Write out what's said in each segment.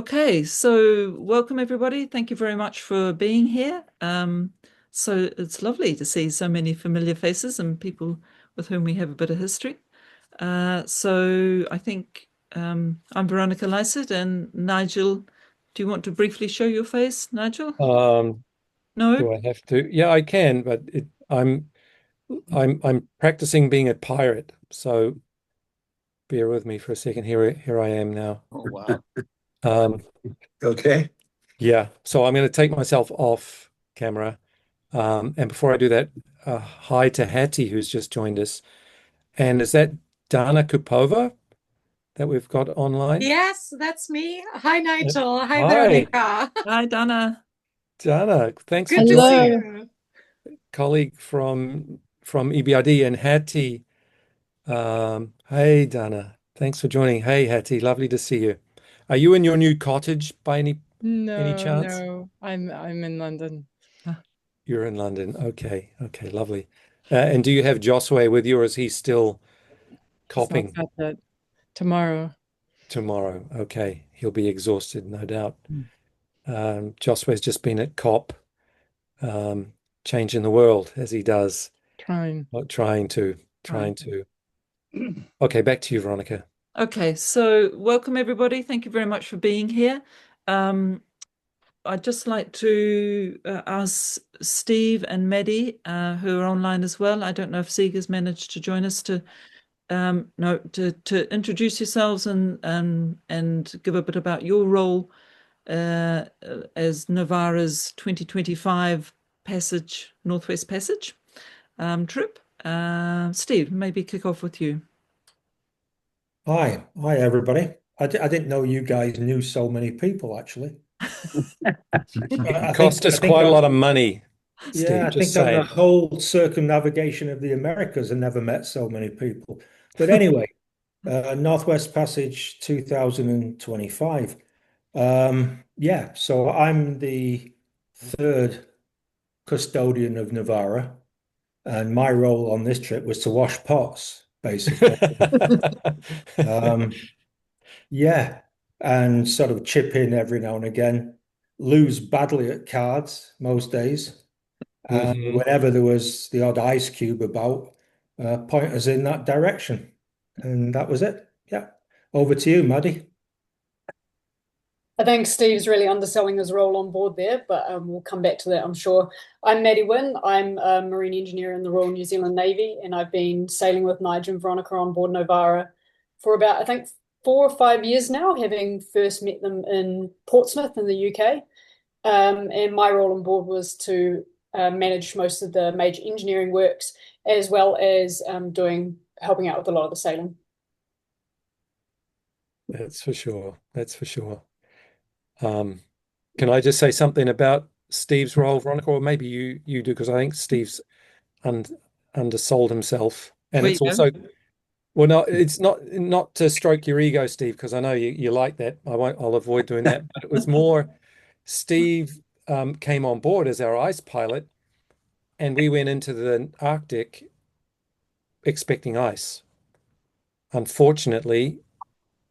Okay, so welcome everybody. Thank you very much for being here. So it's lovely to see so many familiar faces and people with whom we have a bit of history. So I think I'm Veronica Lysett and Nigel. Do you want to briefly show your face, Nigel? Um, No? do I have to? Yeah, I can, but I'm practicing being a pirate, so bear with me for a second. Here I am now. Oh, wow. Um, Okay. yeah, so I'm going to take myself off camera. And before I do that, hi to Hattie, who's just joined us. And is that Dana Kupova that we've got online? Yes, that's me. Hi, Nigel. Hi, Hi, Veronica. Hi, Dana. Dana. Thanks for Good to see joining. Hello. you. Colleague from EBRD and Hattie. Hey Dana, thanks for joining. Hey Hattie, lovely to see you. Are you in your new cottage by any No, chance? no, I'm in London. Ah, You're in London. Okay, okay, lovely. And do you have Josue with you, or is he still He's not copping got that tomorrow. tomorrow? Okay, he'll be exhausted, no doubt. hmm, Josue's just been at COP, um, changing the world as he does. Trying, Not trying to, right. trying to. Okay, back to you, Veronica. Okay, so welcome everybody. Thank you very much for being here. Um, I'd just like to ask Steve and Maddie, who are online as well. I don't know if Seeger's managed to join us to no to introduce yourselves and give a bit about your role as Novara's 2025 Passage Northwest Passage trip. Steve, maybe kick off with you. Hi, everybody. I didn't know you guys knew so many people, actually. I It I cost think us I think quite a on lot of money, yeah, Steve, I just think on the saying. whole circumnavigation of the Americas, I never met so many people. But anyway, Northwest Passage 2025. Yeah, so I'm the third custodian of Novara, and my role on this trip was to wash pots, basically. Um, Yeah, and sort of chip in every now and again. Lose badly at cards most days. And hmm whenever there was the odd ice cube about, point us in that direction. And that was it. Yeah. Over to you, Maddie. I think Steve's really underselling his role on board there, but we'll come back to that, I'm sure. I'm Maddie Wynne. I'm a marine engineer in the Royal New Zealand Navy, and I've been sailing with Nigel and Veronica on board Novara for about, I think, 4 or 5 years now, having first met them in Portsmouth in the UK. And my role on board was to manage most of the major engineering works, as well as helping out with a lot of the sailing. That's for sure. That's for sure. Um, can I just say something about Steve's role, Veronica, or maybe you do, because I think Steve's un undersold himself, and Where you it's go? also well, no, it's not to stroke your ego, Steve, because I know you like that. I'll avoid doing that. But it was more Steve came on board as our ice pilot, and we went into the Arctic expecting ice. Unfortunately,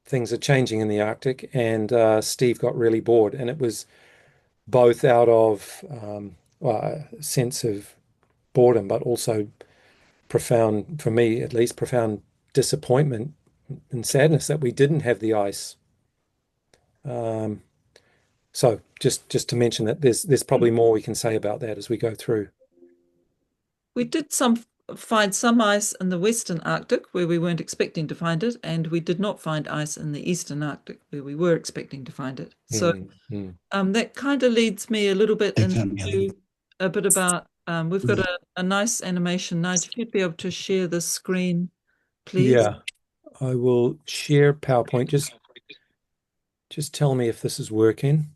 things are changing in the Arctic, and Steve got really bored, and it was both out of well, a sense of boredom, but also profound, for me at least, profound disappointment and sadness that we didn't have the ice. Um, so just to mention that there's probably more we can say about that as we go through. We did find some ice in the Western Arctic where we weren't expecting to find it, and we did not find ice in the Eastern Arctic where we were expecting to find it. So Mm, mm. that kind of leads me a little bit into a bit about we've got a nice animation. Nigel, if you'd be able to share the screen, please. Yeah, I will share PowerPoint. Just tell me if this is working.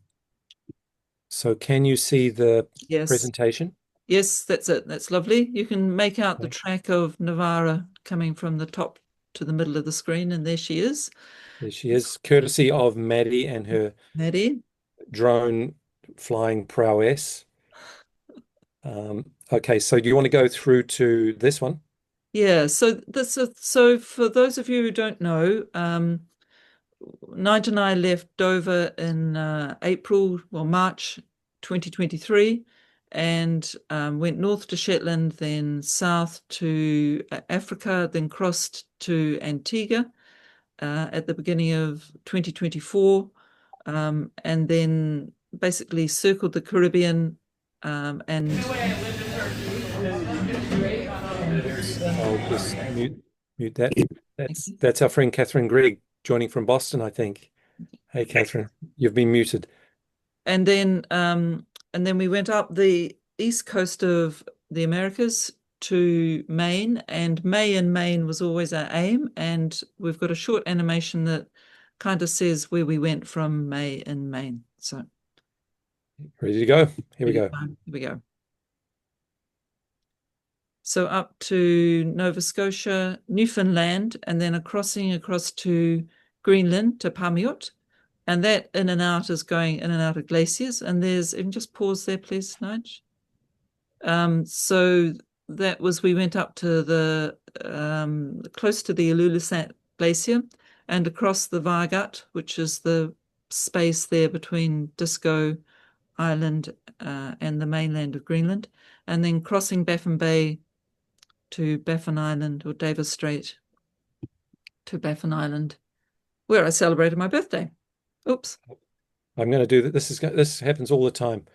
So can you see the Yes. presentation? Yes, that's it. That's lovely. You can make out the Okay. track of Novara coming from the top to the middle of the screen, and there she is, There she is, courtesy of Maddie and her Maddie. drone flying prowess. Okay, so do you want to go through to this one? Yeah, so for those of you who don't know, Nigel and I left Dover in March 2023, and went north to Shetland, then south to Africa, then crossed to Antigua at the beginning of 2024, and then basically circled the Caribbean, and I'll just mute that. That's our friend Catherine Gregg joining from Boston, I think. Hey, Catherine, you've been muted. And then we went up the east coast of the Americas to Maine, and May in Maine was always our aim. And we've got a short animation that kind of says where we went from May in Maine. So ready to go? Here we go. Here we go. So up to Nova Scotia, Newfoundland, and then crossing across to Greenland to Pamiut. And that in and out is going in and out of glaciers. And there's, and just pause there, please, Nige. So that was, we went up to the, close to the Ilulissat Glacier and across the Vargut, which is the space there between Disco Island and the mainland of Greenland, and then crossing Baffin Bay to Baffin Island, or Davis Strait to Baffin Island, where I celebrated my birthday. Oops. I'm going to do that. This happens all the time.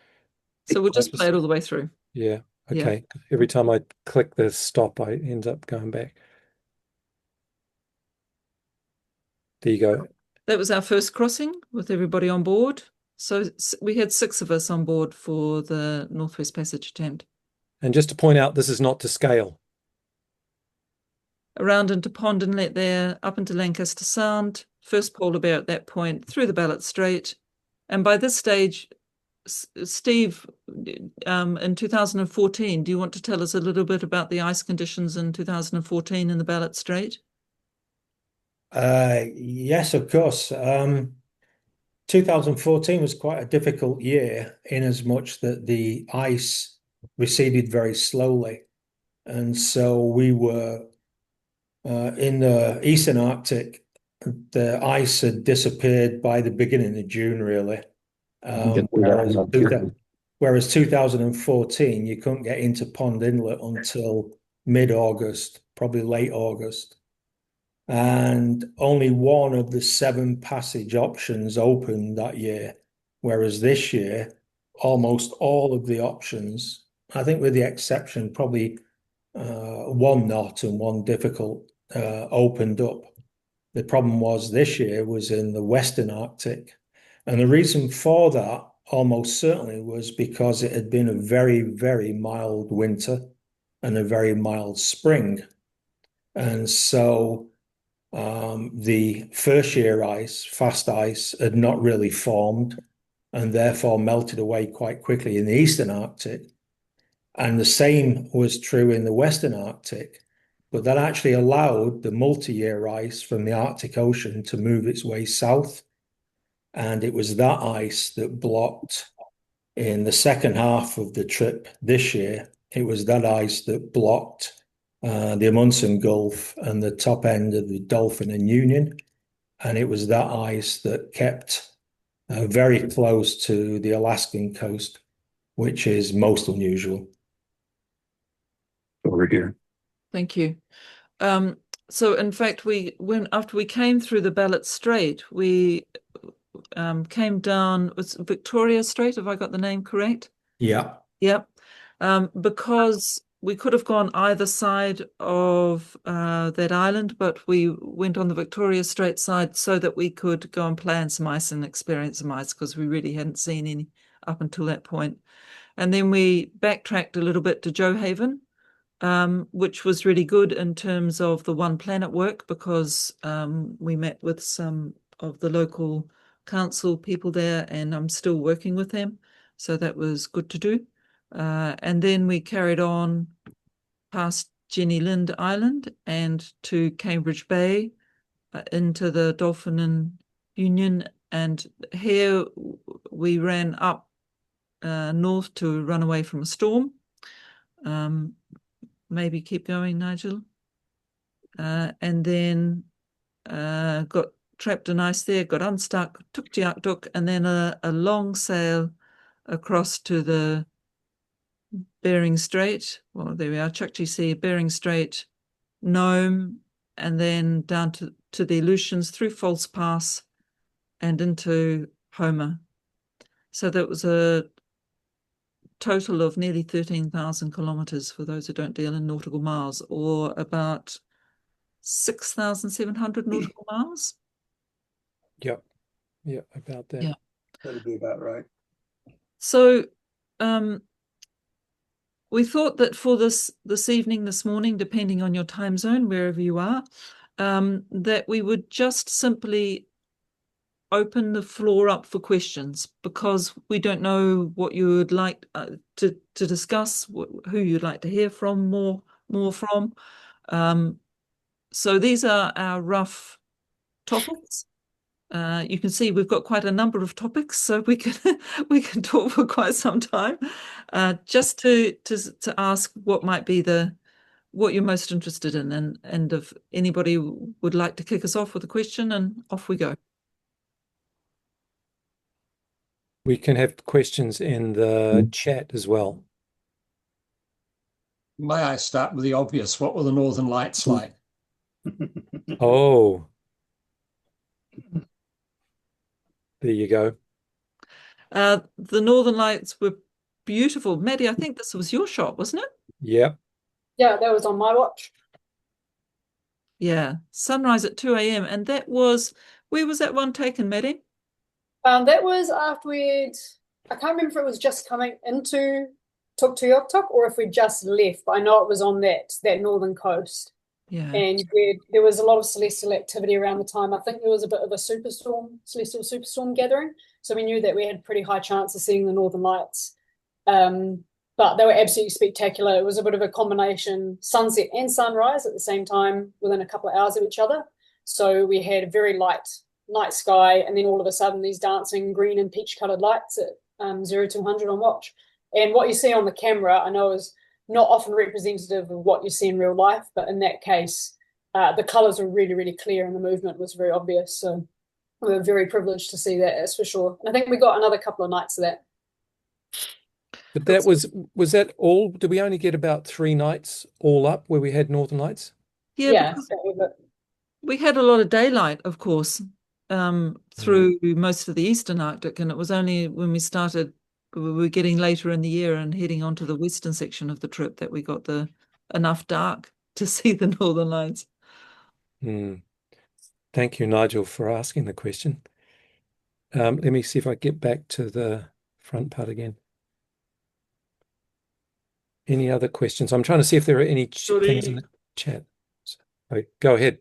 So we'll just play it all the way through. Yeah. Okay. Yeah. Every time I click the stop, I end up going back. There you go. That was our first crossing with everybody on board. So we had 6 of us on board for the Northwest Passage attempt. And just to point out, this is not to scale. Around into Pond Inlet there, up into Lancaster Sound, first polar bear at that point, through the Ballot Strait. And by this stage, Steve, in 2014, do you want to tell us a little bit about the ice conditions in 2014 in the Ballot Strait? Yes, of course. 2014 was quite a difficult year in as much that the ice receded very slowly. And so we were in the Eastern Arctic, the ice had disappeared by the beginning of June, really. Whereas 2014, you couldn't get into Pond Inlet until mid-August, probably late August. And only one of the 7 passage options opened that year. Whereas this year, almost all of the options, I think with the exception, probably one not and one difficult, opened up. The problem was this year was in the Western Arctic. And the reason for that almost certainly was because it had been a very, very mild winter and a very mild spring. And so the first year ice, fast ice, had not really formed and therefore melted away quite quickly in the Eastern Arctic. And the same was true in the Western Arctic. But that actually allowed the multi-year ice from the Arctic Ocean to move its way south. And it was that ice that blocked in the second half of the trip this year. It was that ice that blocked the Amundsen Gulf and the top end of the Dolphin and Union. And it was that ice that kept very close to the Alaskan coast, which is most unusual. Over here. Thank you. So in fact, after we came through the Ballot Strait, we came down, was Victoria Strait, have I got the name correct? Yeah. Yep. Because we could have gone either side of that island, but we went on the Victoria Strait side so that we could go and play on some ice and experience some ice, because we really hadn't seen any up until that point. And then we backtracked a little bit to Johaven, which was really good in terms of the One Planet work, because we met with some of the local council people there, and I'm still working with them. So that was good to do. And then we carried on past Jenny Lind Island and to Cambridge Bay, into the Dolphin and Union. And here we ran up north to run away from a storm. Maybe keep going, Nigel. And then got trapped in ice there, got unstuck, took Arctic, and then a long sail across to the Bering Strait. Well, there we are, Chukchi Sea, Bering Strait, Nome, and then down to the Aleutians through False Pass and into Homer. So that was a total of nearly 13,000 kilometers for those who don't deal in nautical miles, or about 6,700 nautical miles. Yep. Yeah, about that. Yeah. That'd be about right. So we thought that for this evening, this morning, depending on your time zone, wherever you are, that we would just simply open the floor up for questions, because we don't know what you would like to discuss, who you'd like to hear from more from. So these are our rough topics. You can see we've got quite a number of topics, so we can talk for quite some time. Just to ask what might be what you're most interested in, and if anybody would like to kick us off with a question, and off we go. We can have questions in the chat as well. May I start with the obvious? What were the Northern Lights like? Oh, there you go. The Northern Lights were beautiful. Maddie, I think this was your shot, wasn't it? Yep. Yeah, that was on my watch. Yeah, sunrise at 2 a.m. And that was, where was that one taken, Maddie? That was after I can't remember if it was just coming into Tuktoyaktuk or if we just left, but I know it was on that northern coast. Yeah. And there was a lot of celestial activity around the time. I think there was a bit of a celestial superstorm gathering. So we knew that we had pretty high chance of seeing the Northern Lights. But they were absolutely spectacular. It was a bit of a combination sunset and sunrise at the same time within a couple of hours of each other. So we had a very light night sky, and then all of a sudden these dancing green and peach coloured lights at 0 to 100 on watch. And what you see on the camera, I know, is not often representative of what you see in real life, but in that case, the colours were really, really clear and the movement was very obvious. So we were very privileged to see that, that's for sure. And I think we got another couple of nights of that. But that was that all? Did we only get about 3 nights all up where we had Northern Lights? Yeah, that was it. we had a lot of daylight, of course, through most of the eastern Arctic, and it was only when we were getting later in the year and heading onto the western section of the trip that we got enough dark to see the Northern Lights. Thank you, Nigel, for asking the question. Let me see if I get back to the front part again. Any other questions? I'm trying to see if there are any things in the chat. So, go ahead.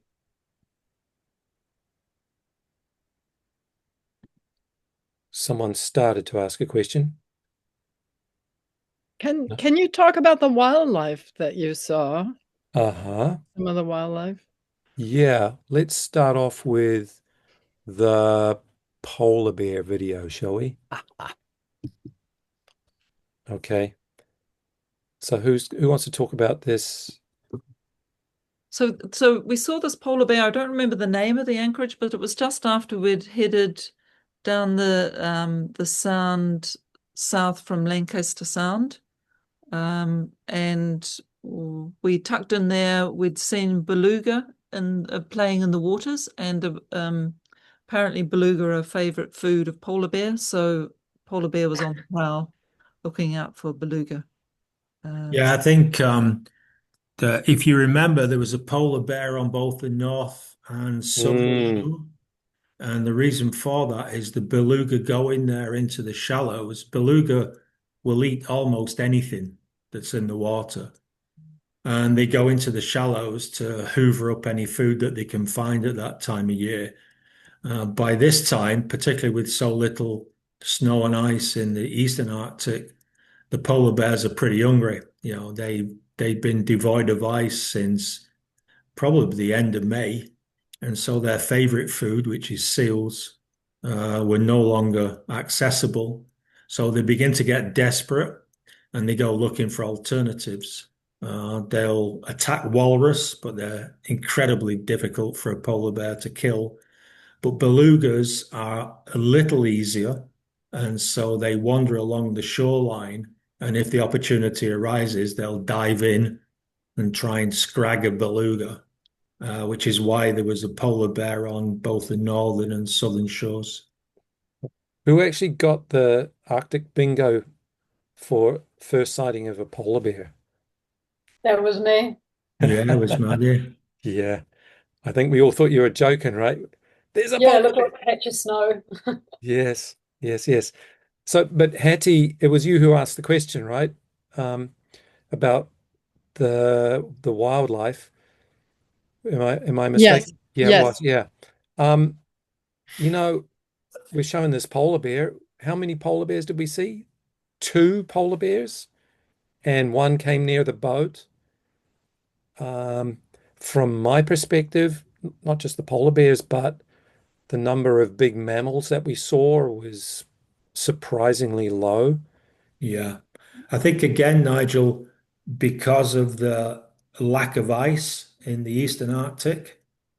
Someone started to ask a question. Can you talk about the wildlife that you saw? Uh-huh. Some of the wildlife? Yeah, let's start off with the polar bear video, shall we? Okay. So who wants to talk about this? So we saw this polar bear. I don't remember the name of the anchorage, but it was just after we'd headed down the sound south from Lancaster Sound, and we tucked in there. We'd seen beluga playing in the waters, and apparently beluga are a favourite food of polar bear. So polar bear was on the prowl, looking out for beluga. Yeah, I think if you remember, there was a polar bear on both the north and southern. And the reason for that is the beluga go in there into the shallows. Beluga will eat almost anything that's in the water. And they go into the shallows to hoover up any food that they can find at that time of year. By this time, particularly with so little snow and ice in the eastern Arctic, the polar bears are pretty hungry. You know, they've been devoid of ice since probably the end of May. And so their favorite food, which is seals, were no longer accessible. So they begin to get desperate and they go looking for alternatives. They'll attack walrus, but they're incredibly difficult for a polar bear to kill. But belugas are a little easier, and so they wander along the shoreline. And if the opportunity arises, they'll dive in and try and scrag a beluga, which is why there was a polar bear on both the northern and southern shores. Who actually got the Arctic bingo for first sighting of a polar bear? That was me. Yeah, it was Maddie. Yeah, I think we all thought you were joking, right? There's a Yeah, polar look bear. like a patch of snow. Yes, yes, yes. So, but Hattie, it was you who asked the question, right? Um, about the wildlife. Am I Yes, mistaken? Yeah, it was. yes, Yeah. Um, you know, we're showing this polar bear. How many polar bears did we see? Two polar bears, and one came near the boat. Um, from my perspective, not just the polar bears, but the number of big mammals that we saw was surprisingly low. Yeah. I think again, Nigel, because of the lack of ice in the Eastern Arctic,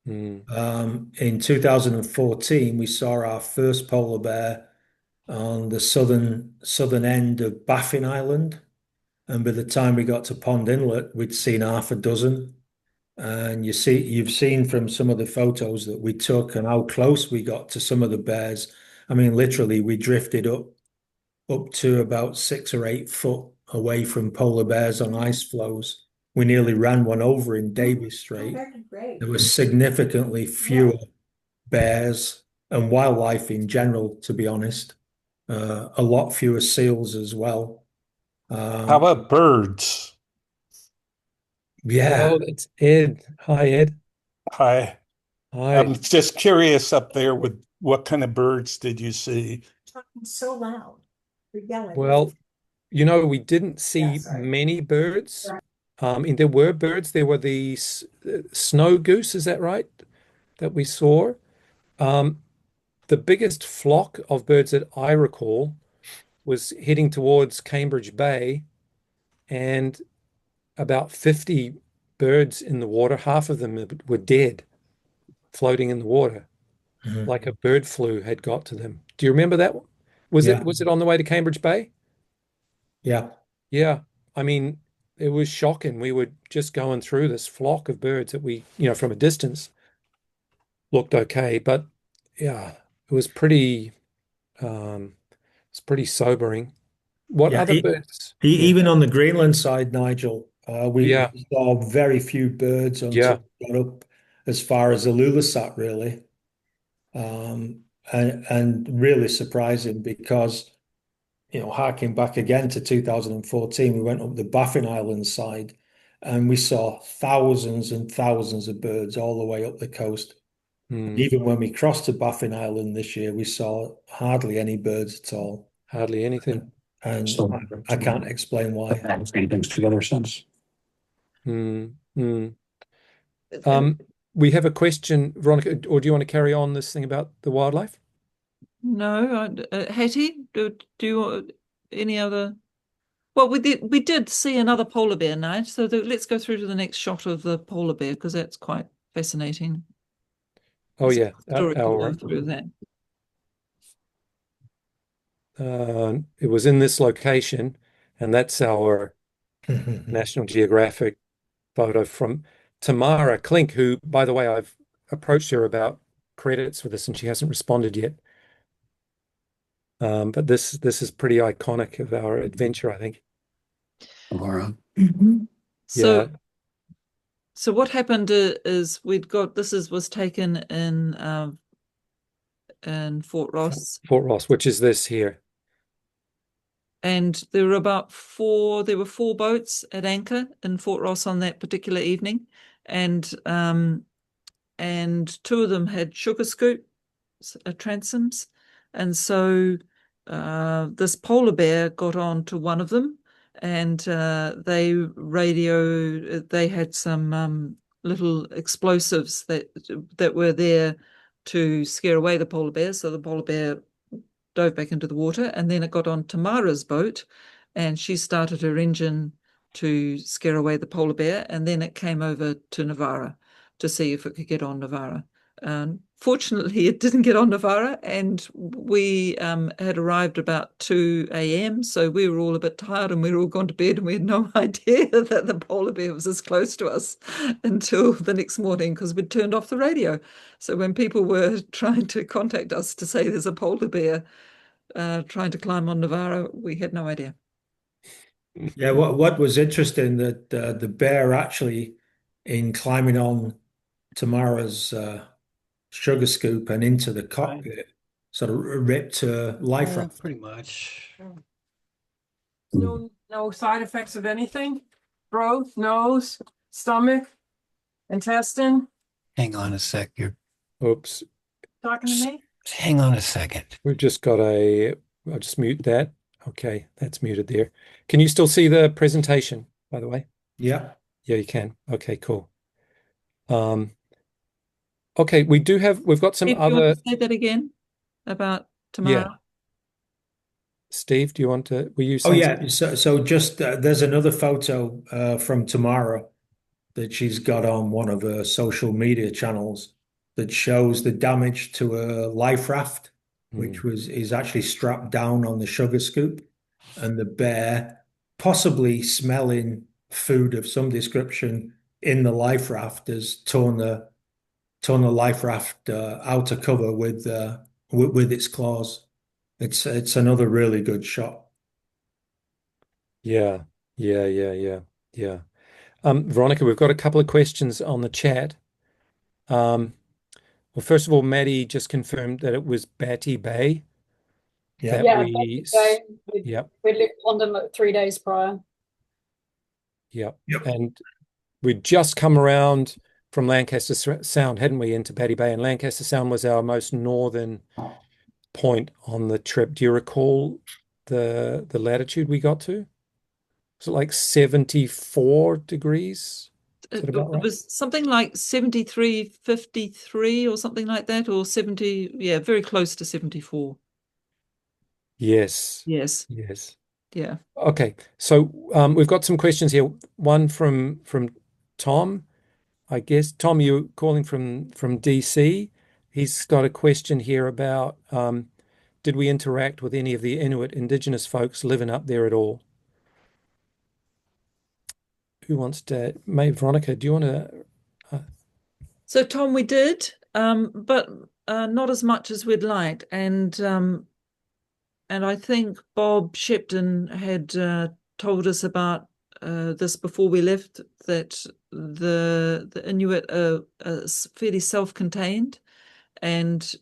Mm, in 2014, we saw our first polar bear on the southern end of Baffin Island. And by the time we got to Pond Inlet, we'd seen half a dozen. And you've seen from some of the photos that we took and how close we got to some of the bears. I mean, literally, we drifted up to about 6 or 8 foot away from polar bears on ice floes. We nearly ran one over in Davis Strait. There were significantly fewer bears and wildlife in general, to be honest. A lot fewer seals as well. How Um, about birds? yeah, oh, that's Ed. Hi, Ed. Hi. Hi. I'm just curious up there with what kind of birds did you see? Talking so loud. You're yelling. Well, we didn't see many birds. And there were birds. There were the snow goose, is that right? That we saw. Um, the biggest flock of birds that I recall was heading towards Cambridge Bay, and about 50 birds in the water. Half of them were dead, floating in the water, mhm, like a bird flu had got to them. Do you remember that? Was it yeah, was it on the way to Cambridge Bay? yeah. Yeah. I mean, it was shocking. We were just going through this flock of birds that we, from a distance looked okay, but yeah, it was um it's pretty sobering. What Yeah, other birds? Yeah. even on the Greenland side, Nigel, Yeah. we saw very few birds until Yeah. we got up as far as Ilulissat, really. And really surprising because, harking back again to 2014, we went up the Baffin Island side and we saw thousands and thousands of birds all the way up the coast. Hmm. Even when we crossed to Baffin Island this year, we saw hardly any birds at all. Hardly anything. And So I can't explain why. I haven't seen things together since. Hmm. Hmm. We have a question, Veronica, or do you want to carry on this thing about the wildlife? No, Hattie, do you any other? Well, we did see another polar bear night, so let's go through to the next shot of the polar bear because that's quite fascinating. Oh There's yeah, a story to go our through that. it was in this location, and that's our National Geographic photo from Tamara Klink, who, by the way, I've approached her about credits for this, and she hasn't responded yet. But this is pretty iconic of our adventure, I think. Novara. So, Yeah, so what happened is we'd got was taken in Fort Ross, Fort Ross, which is this here. and there were four boats at anchor in Fort Ross on that particular evening, and two of them had sugar scoops, transoms, and so this polar bear got on to one of them, and they had some little explosives that were there to scare away the polar bear. So the polar bear dove back into the water, and then it got on Tamara's boat, and she started her engine to scare away the polar bear, and then it came over to Novara to see if it could get on Novara. Fortunately, it didn't get on Novara, and we had arrived about 2 a.m., so we were all a bit tired and we were all gone to bed, and we had no idea that the polar bear was as close to us until the next morning because we'd turned off the radio. So when people were trying to contact us to say there's a polar bear trying to climb on Novara, we had no idea. Yeah, what was interesting that the bear actually, in climbing on Tamara's sugar scoop and into the cockpit, sort of ripped her life Yeah, raft. pretty much. No side effects of anything? Throat, nose, stomach, intestine? Hang on a sec. You're Oops. Talking to me? hang on a second. We've just got I'll just mute that. Okay, that's muted there. Can you still see the presentation, by the way? Yeah. Yeah, you can. Okay, cool. Okay, we've got some Steve, do you other, want to say that again about yeah. Tamara? Steve, were you Oh saying yeah. something? So just there's another photo from Tamara that she's got on one of her social media channels that shows the damage to her life raft, which is actually strapped down on the sugar scoop, and the bear, possibly smelling food of some description in the life raft, has torn the life raft outer cover with its claws. It's another really good shot. Yeah, yeah. Veronica, we've got a couple of questions on the chat. Well, first of all, Maddie just confirmed that it was Batty Bay Yeah. that Yeah, we, yep, we left London 3 days prior. yep. Yep. And we'd just come around from Lancaster Sound, hadn't we, into Batty Bay? And Lancaster Sound was our most northern point on the trip. Do you recall the latitude we got to? Was it like 74 degrees? Is that about It right? was something like 73.53 or something like that, or 70, yeah, very close to 74. Yes. Yes. Yes. Yeah. Okay. So we've got some questions here. One from Tom. I guess Tom, you're calling from DC. He's got a question here about did we interact with any of the Inuit indigenous folks living up there at all? Who wants to? Maybe Veronica, do you want to? So Tom, we did, but not as much as we'd like, and I think Bob Shepton had told us about this before we left, that the Inuit are fairly self-contained, and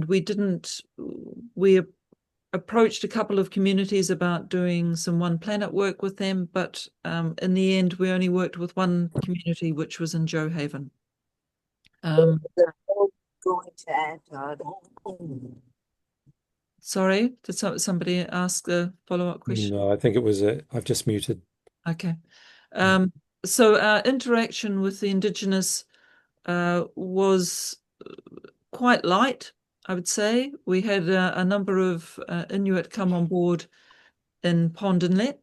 we didn't we approached a couple of communities about doing some One Planet work with them, but in the end we only worked with one community, which was in Joe Haven. Going to add, Sorry, did somebody ask a follow-up question? No, I think I've just muted. Okay. So our interaction with the Indigenous was quite light, I would say. We had a number of Inuit come on board in Pond Inlet,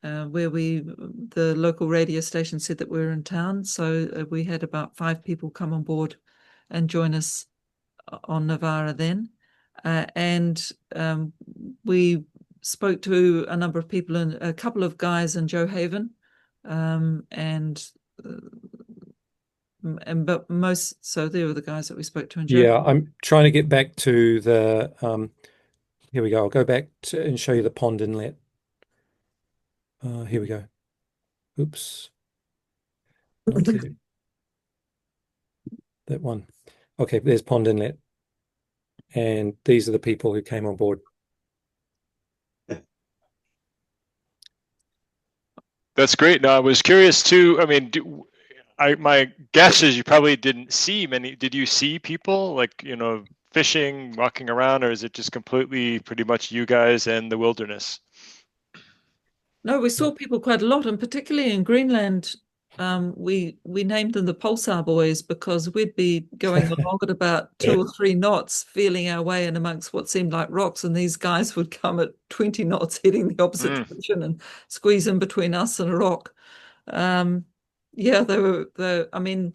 where the local radio station said that we were in town. So we had about 5 people come on board and join us on Novara then. And we spoke to a number of people, and a couple of guys in Joe Haven, but so they were the guys that we spoke to in Joe. Yeah, I'm trying to get back to the here we go. I'll go back and show you the pond inlet. Here we go. Oops. Okay. That one. Okay, there's pond inlet. And these are the people who came on board. That's great. Now, I was curious too. I mean, my guess is you probably didn't see many. Did you see people like, fishing, walking around, or is it just completely pretty much you guys and the wilderness? No, we saw people quite a lot, and particularly in Greenland. We named them the Pulsar Boys because we'd be going along at about 2 or 3 knots, feeling our way in amongst what seemed like rocks, and these guys would come at 20 knots, heading the opposite direction and squeeze in between us and a rock. Yeah, I mean,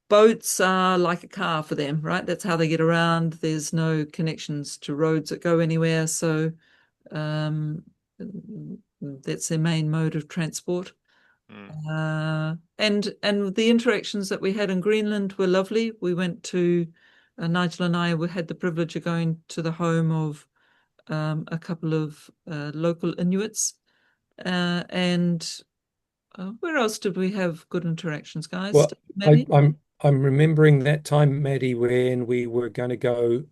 boats are like a car for them, right? That's how they get around. There's no connections to roads that go anywhere, so um, that's their main mode of transport. And the interactions that we had in Greenland were lovely. We went to Nigel and I had the privilege of going to the home of a couple of local Inuits, and where else did we have good interactions, guys? Well, Maddie? I'm remembering that time, Maddie, when we were going to go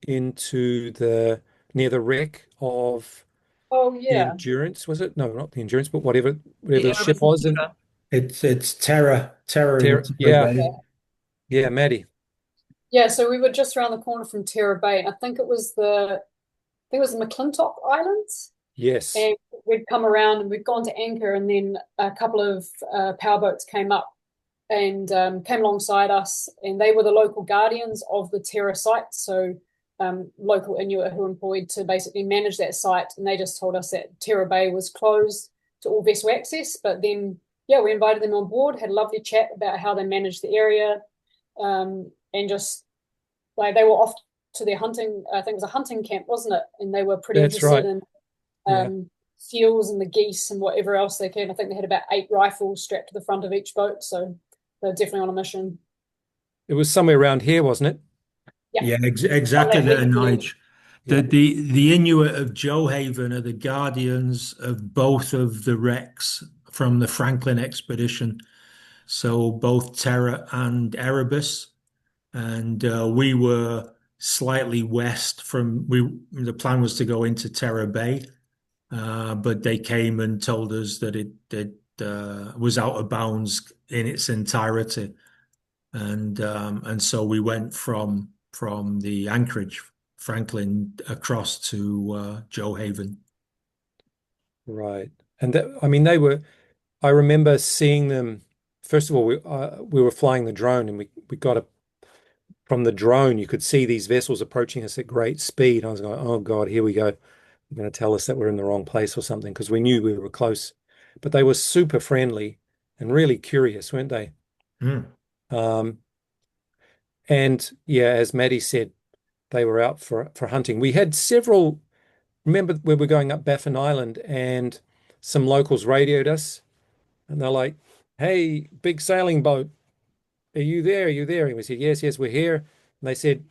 into the near the wreck of Oh the yeah. Endurance, was it? No, not the Endurance, but whatever The the ship Erebus and was in Tudor. It's Terror in Terra. Tampa Yeah, Bay. yeah, Maddie. Yeah, so we were just around the corner from Terra Bay, and I think it was the McClintock Islands. Yes, And we'd come around and we'd gone to anchor, and then a couple of powerboats came up and came alongside us, and they were the local guardians of the Terra site. So local Inuit who were employed to basically manage that site, and they just told us that Terra Bay was closed to all vessel access. But then, yeah, we invited them on board, had a lovely chat about how they managed the area, and just like they were off to their hunting. I think it was a hunting camp, wasn't it? And they were pretty that's interested right. in Yeah, seals and the geese and whatever else they can. I think they had about 8 rifles strapped to the front of each boat, so they're definitely on a mission. it was somewhere around here, wasn't it? Yeah, Yeah, on exactly that there, weekend. Nige. Yeah, The Inuit of Joehaven are the guardians of both of the wrecks from the Franklin expedition. So both Terra and Erebus. And we were slightly west from the plan was to go into Terror Bay, but they came and told us that it was out of bounds in its entirety, and so we went from the anchorage Franklin across to Joe Haven. right. And that, I mean, they were. I remember seeing them. First of all, we were flying the drone, and we got a from the drone. You could see these vessels approaching us at great speed. I was going, oh God, here we go. They're going to tell us that we're in the wrong place or something because we knew we were close. But they were super friendly and really curious, weren't they? Mm. Um, and yeah, as Maddie said, they were out for hunting. We had several. Remember, we were going up Baffin Island, and some locals radioed us, and they're like, "Hey, big sailing boat, are you there? Are you there?" And we said, "Yes, yes, we're here." And they said,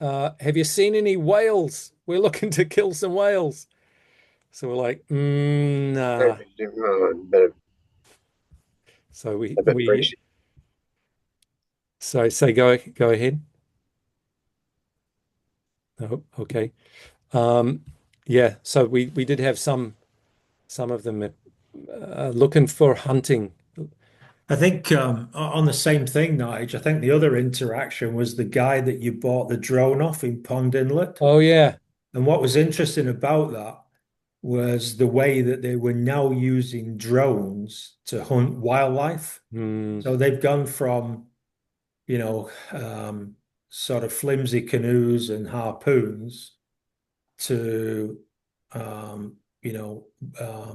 "Have you seen any whales? We're looking to kill some whales." So we're like, "Nah." So so say go ahead. Oh, okay. Um, yeah. So we did have some of them looking for hunting. I think on the same thing, Nige, I think the other interaction was the guy that you bought the drone off in Pond Inlet. Oh yeah. And what was interesting about that was the way that they were now using drones to hunt wildlife. Hmm. So they've gone from, sort of flimsy canoes and harpoons to, um, you know, uh,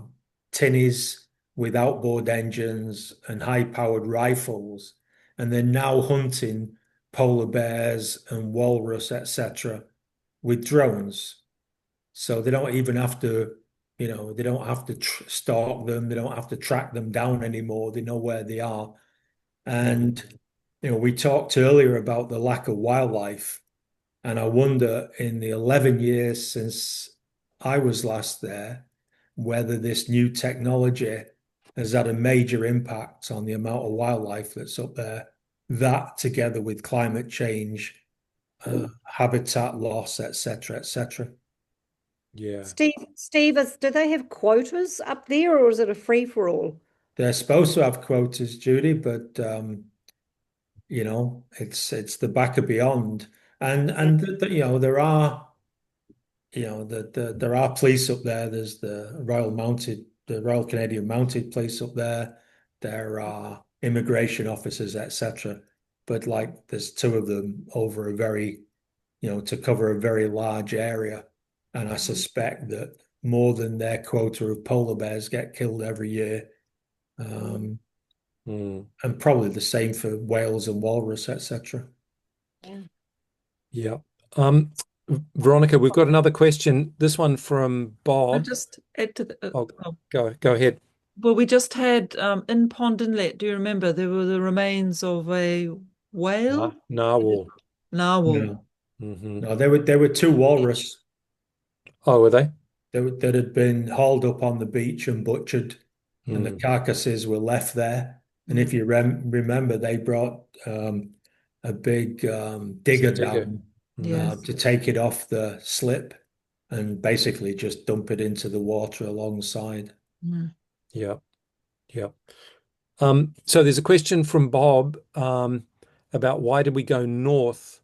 tinnies with outboard engines and high-powered rifles, and they're now hunting polar bears and walrus, etc., with drones. So they don't even have to, they don't have to stalk them. They don't have to track them down anymore. They know where they are. And, we talked earlier about the lack of wildlife. And I wonder in the 11 years since I was last there, whether this new technology has had a major impact on the amount of wildlife that's up there. That together with climate change, habitat loss, etc., etc. Yeah. Do they have quotas up there, or is it a free for all? They're supposed to have quotas, Judy, but it's the back of beyond. And there are police up there. There's the Royal Canadian Mounted Police up there. There are immigration officers, etc. But like, there's two of them over to cover a very large area. And I suspect that more than their quota of polar bears get killed every year. Um, and probably the same for whales and walrus, etc. Yeah. Veronica, we've got another question. This one from I'll Bob. just add to the. Oh, go ahead. Well, we just had in Pond Inlet. Do you remember there were the remains of a whale? Narwhal. Narwhal. No, there were two walrus Oh, were they? that had been hauled up on the beach and butchered, and the Mm. carcasses were left there. And if you remember, they brought a big digger down Yes. to take it off the slip and basically just dump it into the water alongside. Mm. Yeah. Yeah. So there's a question from Bob about why did we go north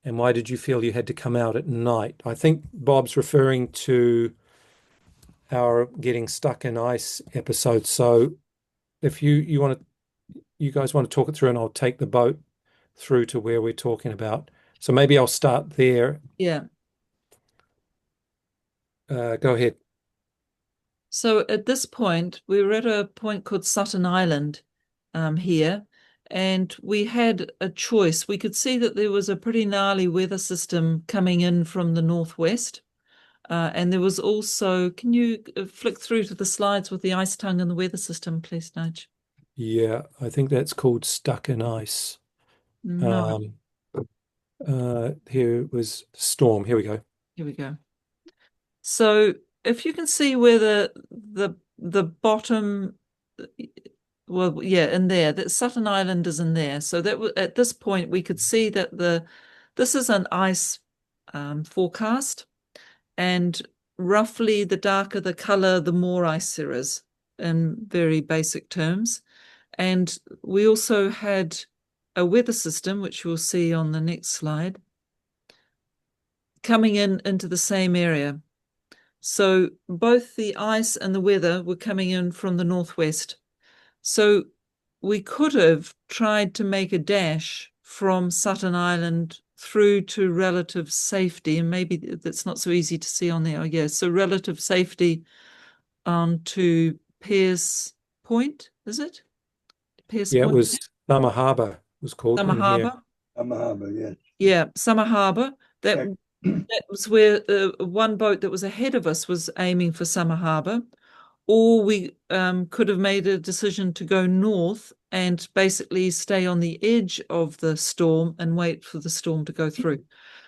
and why did you feel you had to come out at night? I think Bob's referring to our getting stuck in ice episode. So if you guys want to talk it through, and I'll take the boat through to where we're talking about. So maybe I'll start there. Yeah. Go ahead. So at this point, we were at a point called Sutton Island here, and we had a choice. We could see that there was a pretty gnarly weather system coming in from the northwest. And there was also, can you flick through to the slides with the ice tongue and the weather system, please, Nudge? Yeah, I think that's called Stuck in Ice. No. Here was storm. Here we go. Here we go. So if you can see where the bottom, well, yeah, in there, that Sutton Island is in there. So that at this point we could see that this is an ice forecast, and roughly the darker the color, the more ice there is, in very basic terms. And we also had a weather system, which you'll see on the next slide, coming into the same area. So both the ice and the weather were coming in from the northwest. So we could have tried to make a dash from Sutton Island through to relative safety, and maybe that's not so easy to see on there. Oh, yeah, so relative safety to Pierce Point, is it? Pierce Yeah, Point? it was Summer Harbour was called. Summer Harbour? Summer Harbour, yes. Yeah, Summer Harbour. That was where one boat that was ahead of us was aiming for Summer Harbour. Or we could have made a decision to go north and basically stay on the edge of the storm and wait for the storm to go through.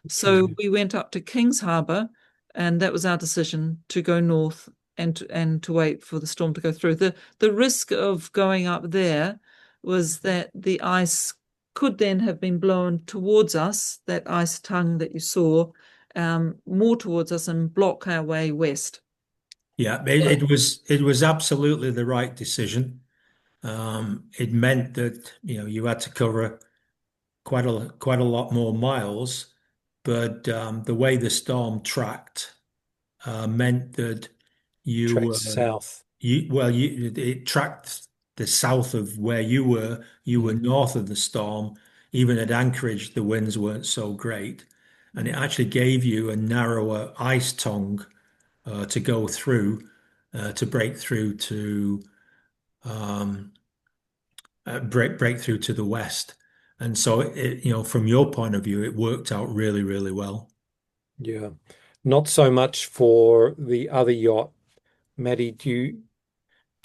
So we went up to King's Harbour, and that was our decision to go north and to wait for the storm to go through. The risk of going up there was that the ice could then have been blown towards us, that ice tongue that you saw, more towards us and block our way west. Yeah, it was absolutely the right decision. It meant that you had to cover quite a lot more miles, but the way the storm tracked meant that Tracked south. it tracked the south of where you were. You were north of the storm. Even at Anchorage, the winds weren't so great, and it actually gave you a narrower ice tongue to go through, to break through to break through to the west. And so from your point of view, it worked out really, really well. Yeah. Not so much for the other yacht. Maddie, do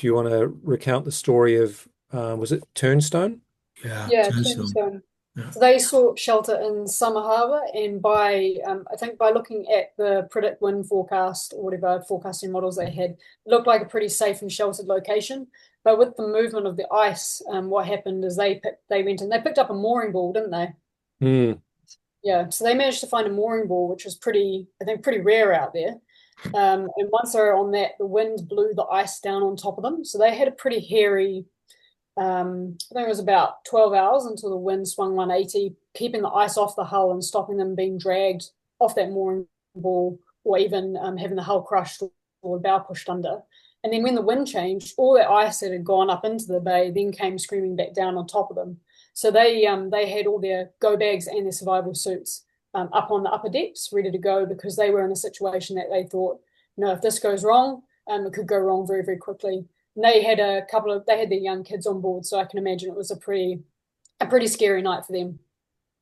you want to recount the story of was it Turnstone? Yeah, Turnstone. Yeah. So they sought shelter in Summer Harbour, and I think by looking at the predict wind forecast or whatever forecasting models they had, it looked like a pretty safe and sheltered location. But with the movement of the ice, what happened is they went and they picked up a mooring ball, didn't they? Yeah, so they managed to find a mooring ball, which was pretty rare out there. And once they were on that, the wind blew the ice down on top of them. So they had a pretty hairy, I think it was about 12 hours until the wind swung 180, keeping the ice off the hull and stopping them being dragged off that mooring ball, or even having the hull crushed or the bow pushed under. And then when the wind changed, all that ice that had gone up into the bay then came screaming back down on top of them. So they had all their go bags and their survival suits up on the upper decks, ready to go, because they were in a situation that they thought, if this goes wrong, it could go wrong very, very quickly. And And they had they had their young kids on board, so I can imagine it was a pretty scary night for them.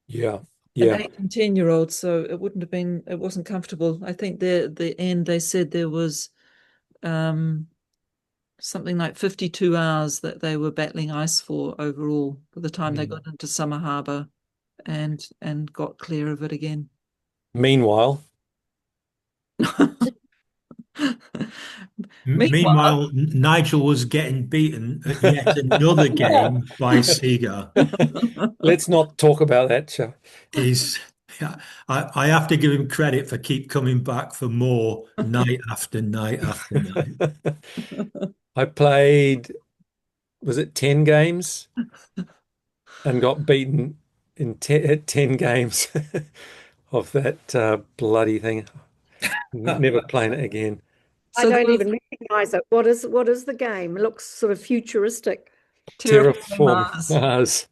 Yeah. An Yeah. 8 and 10-year-old, so it wasn't comfortable. I think the end they said there was something like 52 hours that they were battling ice for overall by the time they got into Summer Harbour and got clear of it again. Meanwhile, Meanwhile, Nigel was getting beaten at yet another game by Seager. let's not talk about that, Chuck. He's, I have to give him credit for keep coming back for more night after night after night. I played, was it 10 games and got beaten in 10 games of that bloody thing. Never playing it again. I So there don't was even recognize it. What is the game? It looks sort of futuristic. Terraforming Terraform Mars.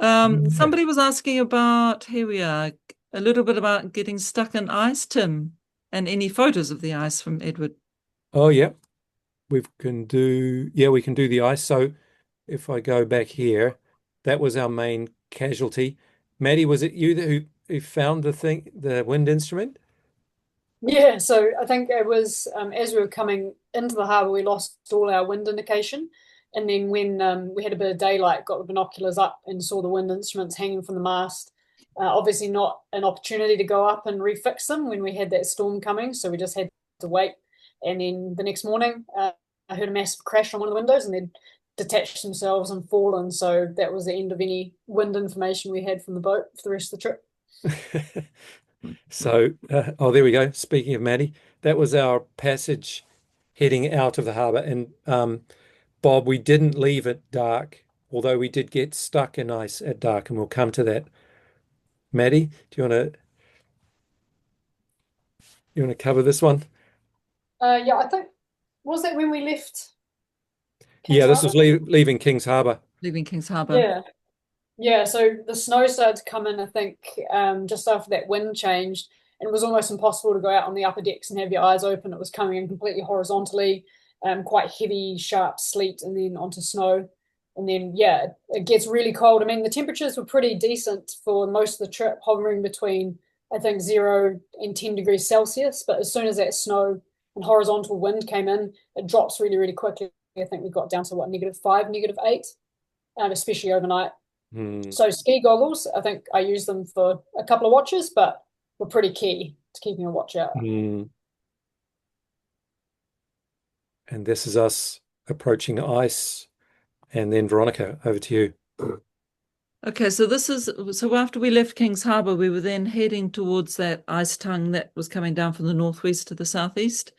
Mars. Somebody was asking about, here we are, a little bit about getting stuck in ice, Tim, and any photos of the ice from Edward. Oh, yeah. We can do the ice. So if I go back here, that was our main casualty. Maddie, was it you who found the wind instrument? Yeah, so I think it was as we were coming into the harbour, we lost all our wind indication. And then when we had a bit of daylight, got the binoculars up and saw the wind instruments hanging from the mast. Obviously, not an opportunity to go up and refix them when we had that storm coming. So we just had to wait. And then the next morning, I heard a massive crash on one of the windows and they'd detached themselves and fallen. So that was the end of any wind information we had from the boat for the rest of the trip. So, there we go. Speaking of Maddie, that was our passage heading out of the harbour. And Bob, we didn't leave at dark, although we did get stuck in ice at dark, and we'll come to that. Maddie, do you want to cover this one? Yeah, I think, was that when we left King's Yeah, this was Harbour? leaving King's Harbour. Leaving King's Harbour. Yeah. Yeah, so the snow started to come in, I think, just after that wind changed, and it was almost impossible to go out on the upper decks and have your eyes open. It was coming in completely horizontally, quite heavy, sharp sleet, and then onto snow. And then, yeah, it gets really cold. I mean, the temperatures were pretty decent for most of the trip, hovering between, I think, 0 and 10 degrees Celsius. But as soon as that snow and horizontal wind came in, it drops really, really quickly. I think we got down to what, -5, -8, especially overnight. So ski goggles, I think I used them for a couple of watches, but were pretty key to keeping a watch out. And this is us approaching ice. And then Veronica, over to you. Okay, so after we left King's Harbour, we were then heading towards that ice tongue that was coming down from the northwest to the southeast.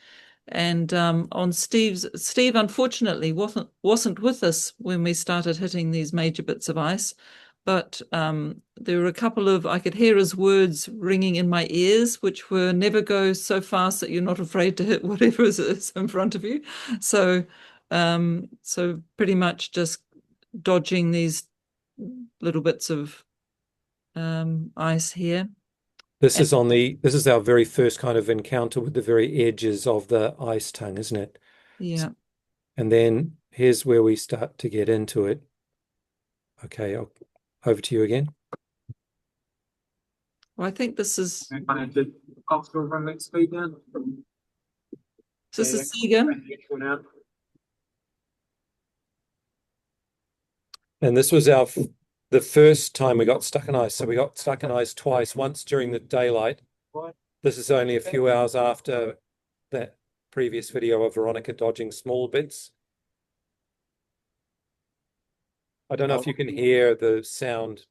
And on Steve unfortunately wasn't with us when we started hitting these major bits of ice, but there were a couple of, I could hear his words ringing in my ears, which were never go so fast that you're not afraid to hit whatever is in front of you. So pretty much just dodging these little bits of ice here. This is our very first kind of encounter with the very edges of the ice tongue, isn't it? Yeah. And then here's where we start to get into it. Okay, over to you again. Well, I think this is Seager. And this was the first time we got stuck in ice. So we got stuck in ice twice, once during the daylight. This is only a few hours after that previous video of Veronica dodging small bits. I don't know if you can hear the sound.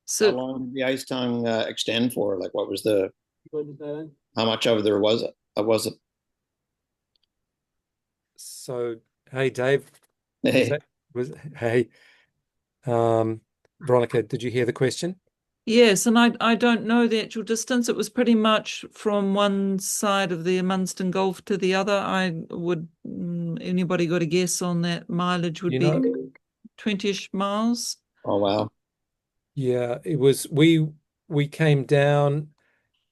So how long did the ice tongue extend for? Like, what was how much over there was it? So, hey, Dave. Hey. Hey, Veronica, did you hear the question? yes, and I don't know the actual distance. It was pretty much from one side of the Munston Gulf to the other. Anybody got a guess on that mileage would be 20-ish miles? Oh, wow. Yeah, it was, we came down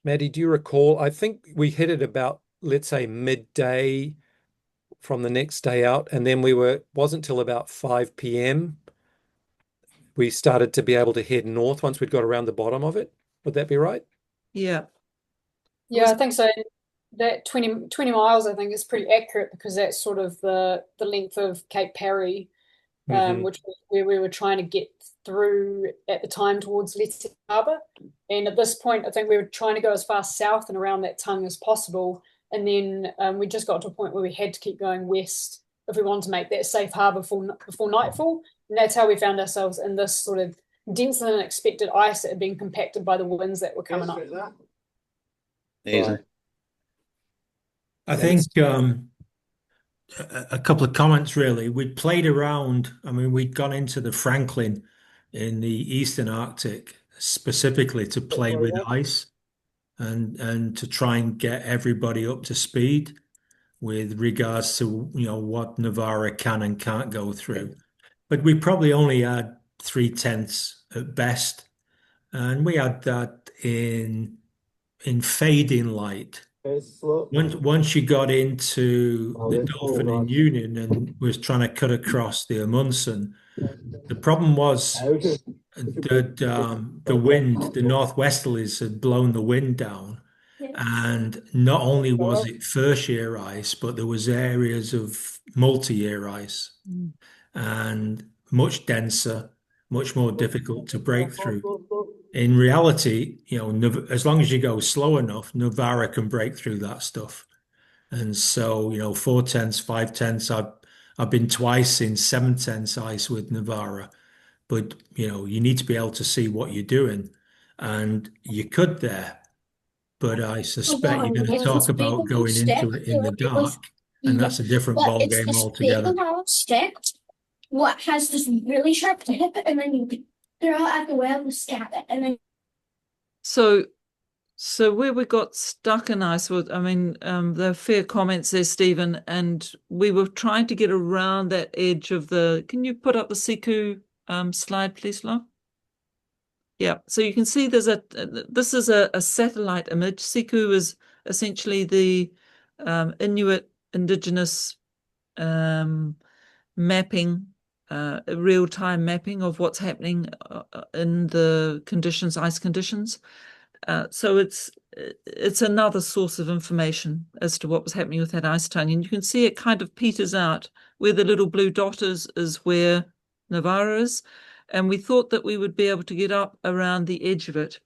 Maddie, do you recall? I think we hit it about, let's say, midday from the next day out, and then wasn't till about 5 p.m. we started to be able to head north once we'd got around the bottom of it. Would that be right? Yeah. Yeah, I think so. That 20 miles, I think, is pretty accurate because that's sort of the length of Cape Parry, which was where we were trying to get through at the time towards Leyte Harbour. And at this point, I think we were trying to go as far south and around that tongue as possible. And then we just got to a point where we had to keep going west if we wanted to make that safe harbour before nightfall. And that's how we found ourselves in this sort of denser than expected ice that had been compacted by the winds that were coming up. Amazing. I think a couple of comments really. We'd played around. I mean, we'd gone into the Franklin in the Eastern Arctic specifically to play with ice and to try and get everybody up to speed with regards to, what Novara can and can't go through. But we probably only had 3/10 at best, and we had that in fading light. Once you got into the Dolphin and Union and was trying to cut across the Amundsen, the problem was that the wind, the northwesterlies had blown the wind down. And not only was it first year ice, but there was areas of multi-year ice and much denser, much more difficult to break through. In reality, as long as you go slow enough, Novara can break through that stuff. And so, 4/10, 5/10, I've been twice in 7/10 ice with Novara, but you need to be able to see what you're doing, and you could there. But I suspect you're going to talk about going into it in the dark, and that's a different ball game altogether. What has this really sharp tip, and then you throw it at the whale and stab it, and then. So where we got stuck in ice was, I mean, there are fair comments there, Stephen, and we were trying to get around that edge of the. Can you put up the Siku slide, please, Lo? Yeah, so you can see this is a satellite image. Siku is essentially the Inuit indigenous mapping, real-time mapping of what's happening in the conditions, ice conditions. So it's another source of information as to what was happening with that ice tongue. And you can see it kind of peters out. Where the little blue dot is where Novara is. And we thought that we would be able to get up around the edge of it.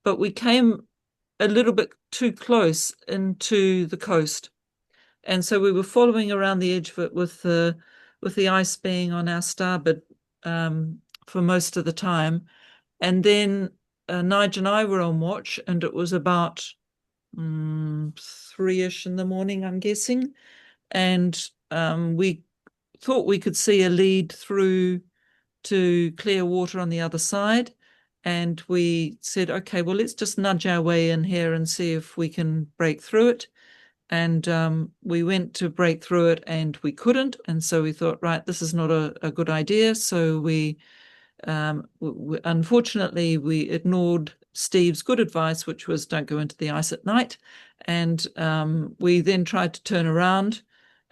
But we came a little bit too close into the coast. And so we were following around the edge of it with the ice being on our starboard for most of the time. And then Nigel and I were on watch, and it was about 3-ish in the morning, I'm guessing. And we thought we could see a lead through to clear water on the other side. And we said, okay, well, let's just nudge our way in here and see if we can break through it. And we went to break through it and we couldn't. And so we thought, right, this is not a good idea. So we unfortunately, we ignored Steve's good advice, which was don't go into the ice at night. And we then tried to turn around,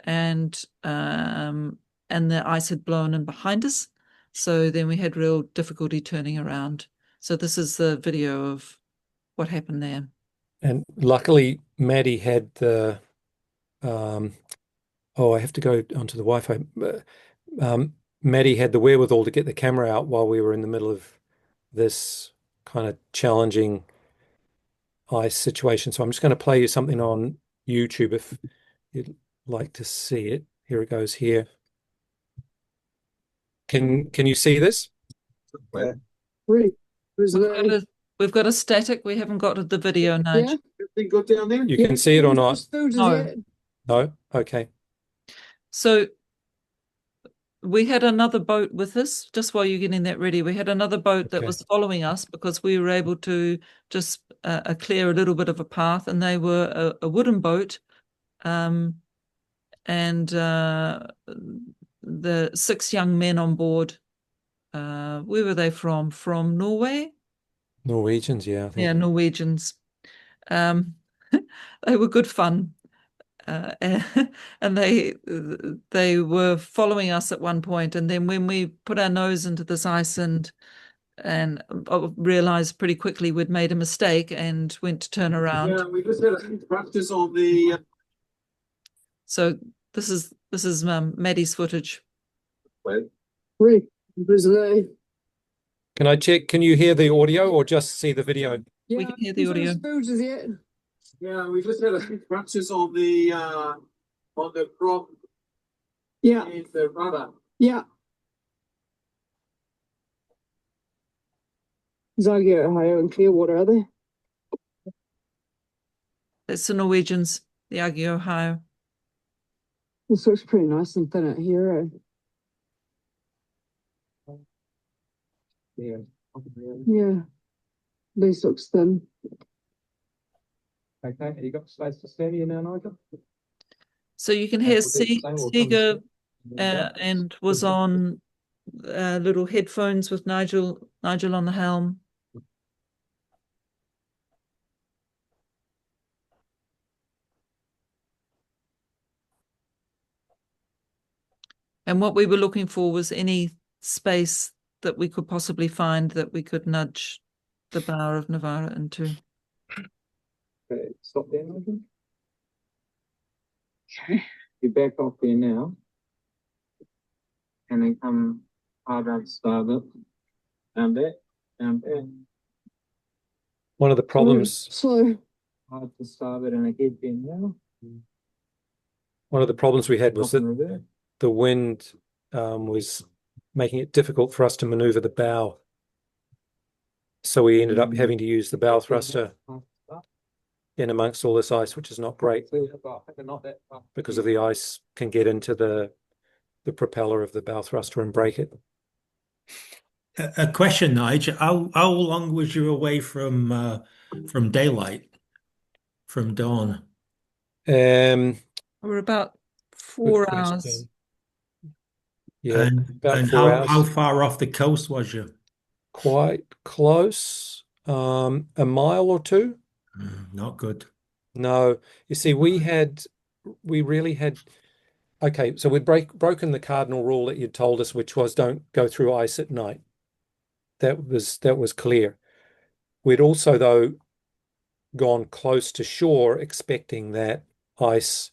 and the ice had blown in behind us. So then we had real difficulty turning around. So this is the video of what happened there. And luckily, Maddie had I have to go onto the Wi-Fi. Maddie had the wherewithal to get the camera out while we were in the middle of this kind of challenging ice situation. So I'm just going to play you something on YouTube if you'd like to see it. Here it goes here. Can you see this? We've got a static. We haven't got the video, Nige. You can see it or not? No. No? Okay. So we had another boat with us, just while you're getting that ready. We had another boat that was following us because we were able to just clear a little bit of a path, and they were a wooden boat. And the 6 young men on board, where were they from? From Norway? Norwegians, yeah, I think. Yeah, Norwegians. Um, they were good fun. And they were following us at one point, and then when we put our nose into this ice and realized pretty quickly we'd made a mistake and went to turn around. Yeah, we just had a practice on the. So this is Maddie's footage. Rick, Brazil. Can I check? Can you hear the audio or just see the video? We can hear the audio. Yeah, we just had a practice on the crop. Yeah. In the rudder. Yeah. Zagia, Ohio, and Clearwater, are they? That's the Norwegians, the Aggie, Ohio. This looks pretty nice and thin out here. Yeah. Yeah. This looks thin. Okay, have you got space to stand here now, Nigel? So you can hear Seeger and was on little headphones with Nigel on the helm. And what we were looking for was any space that we could possibly find that we could nudge the bow of Novara into. Okay, stop there, Nigel. Okay. You back off there now. And then come hard around starboard. Down back, down back. One of the problems. Slow. Hard to starboard and ahead bend now. One of the problems we had was that the wind was making it difficult for us to maneuver the bow. So we ended up having to use the bow thruster in amongst all this ice, which is not great because of the ice can get into the propeller of the bow thruster and break it. A question, Nigel. How long was you away from daylight, from dawn? We're about 4 hours. Yeah, about and 4 hours. How far off the coast was you? Quite close, a mile or two. Not good. No, you see, we really had. Okay, so we'd broken the cardinal rule that you'd told us, which was don't go through ice at night. That was clear. We'd also, though, gone close to shore, expecting that ice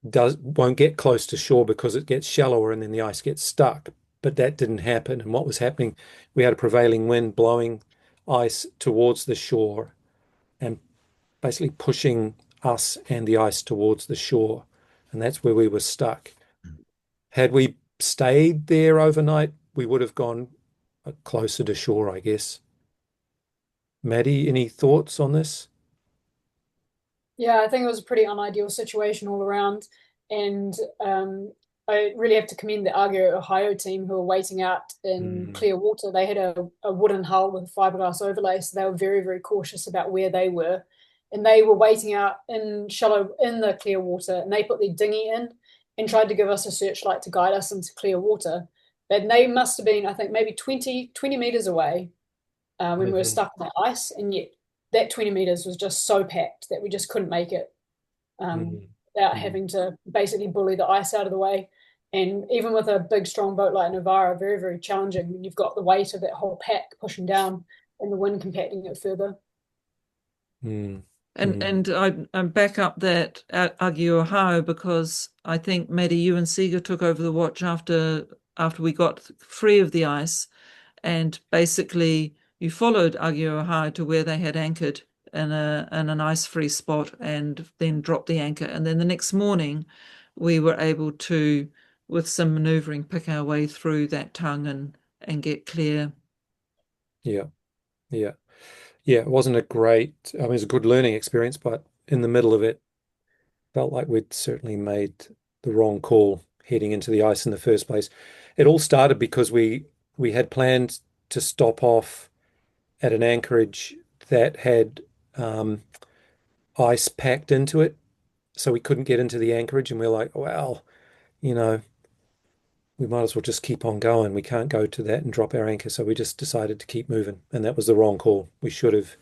won't get close to shore because it gets shallower and then the ice gets stuck. But that didn't happen. And what was happening, we had a prevailing wind blowing ice towards the shore and basically pushing us and the ice towards the shore. And that's where we were stuck. Had we stayed there overnight, we would have gone closer to shore, I guess. Maddie, any thoughts on this? Yeah, I think it was a pretty unideal situation all around. And I really have to commend the Argo Ohio team who were waiting out in clear water. They had a wooden hull with a fiberglass overlay, so they were very, very cautious about where they were. And they were waiting out in the clear water, and they put their dinghy in and tried to give us a searchlight to guide us into clear water. But they must have been, I think, maybe 20 meters away when we were stuck in the ice, and yet that 20 meters was just so packed that we just couldn't make it without having to basically bully the ice out of the way. And even with a big, strong boat like Novara, very, very challenging when you've got the weight of that whole pack pushing down and the wind compacting it further. And I back up that at Aggie, Ohio, because I think, Maddie, you and Seeger took over the watch after we got free of the ice, and basically you followed Aggie, Ohio to where they had anchored in an ice-free spot and then dropped the anchor. And then the next morning we were able to, with some maneuvering, pick our way through that tongue and get clear. Yeah. It wasn't it was a good learning experience, but in the middle of it, felt like we'd certainly made the wrong call heading into the ice in the first place. It all started because we had planned to stop off at an anchorage that had ice packed into it, so we couldn't get into the anchorage, and we're like, well, we might as well just keep on going. We can't go to that and drop our anchor, so we just decided to keep moving, and that was the wrong call. We should have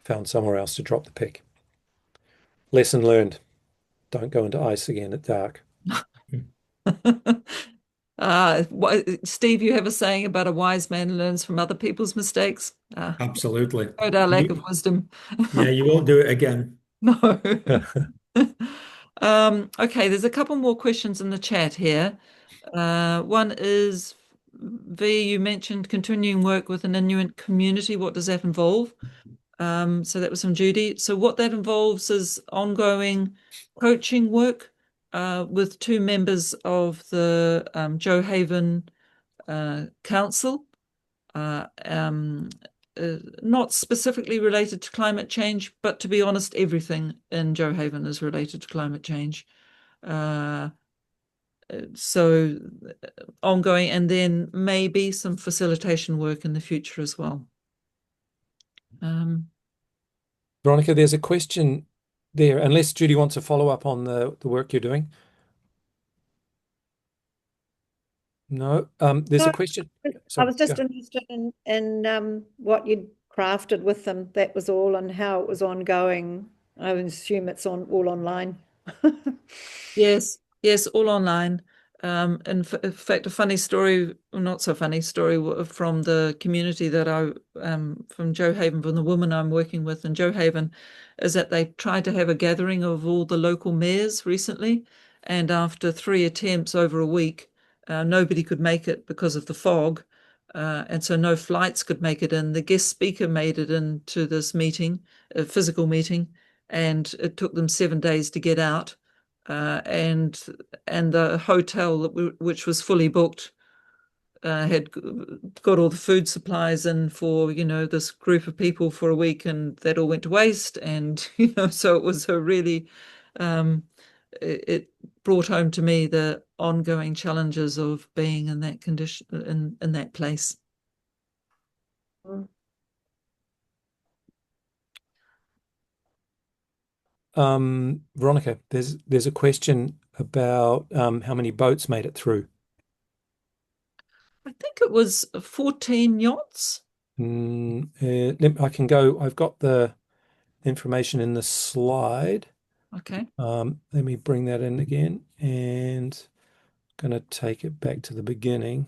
found somewhere else to drop the pick. Lesson learned. Don't go into ice again at dark. Steve, you have a saying about a wise man learns from other people's mistakes. Absolutely. Showed our lack of wisdom. Yeah, you won't do it again. No. Okay, there's a couple more questions in the chat here. One is, V, you mentioned continuing work with an Inuit community. What does that involve? So that was from Judy. So what that involves is ongoing coaching work with two members of the Joe Haven Council, not specifically related to climate change, but to be honest, everything in Joe Haven is related to climate change. So ongoing, and then maybe some facilitation work in the future as well. Veronica, there's a question there, unless Judy wants to follow up on the work you're doing. No, there's a question. I was just interested in what you'd crafted with them. That was all, and how it was ongoing. I would assume it's all online. Yes, all online. In fact, a funny story, or not so funny story, from the community that from Joe Haven, from the woman I'm working with in Joe Haven, is that they tried to have a gathering of all the local mayors recently, and after 3 attempts over a week, nobody could make it because of the fog, and so no flights could make it in. The guest speaker made it into this meeting, a physical meeting, and it took them 7 days to get out. And the hotel, which was fully booked, had got all the food supplies in for this group of people for a week, and that all went to waste. And so it was a really it brought home to me the ongoing challenges of being in that condition, in that place. Veronica, there's a question about how many boats made it through. I think it was 14 yachts. I can go. I've got the information in the slide. Okay. Let me bring that in again, and I'm going to take it back to the beginning.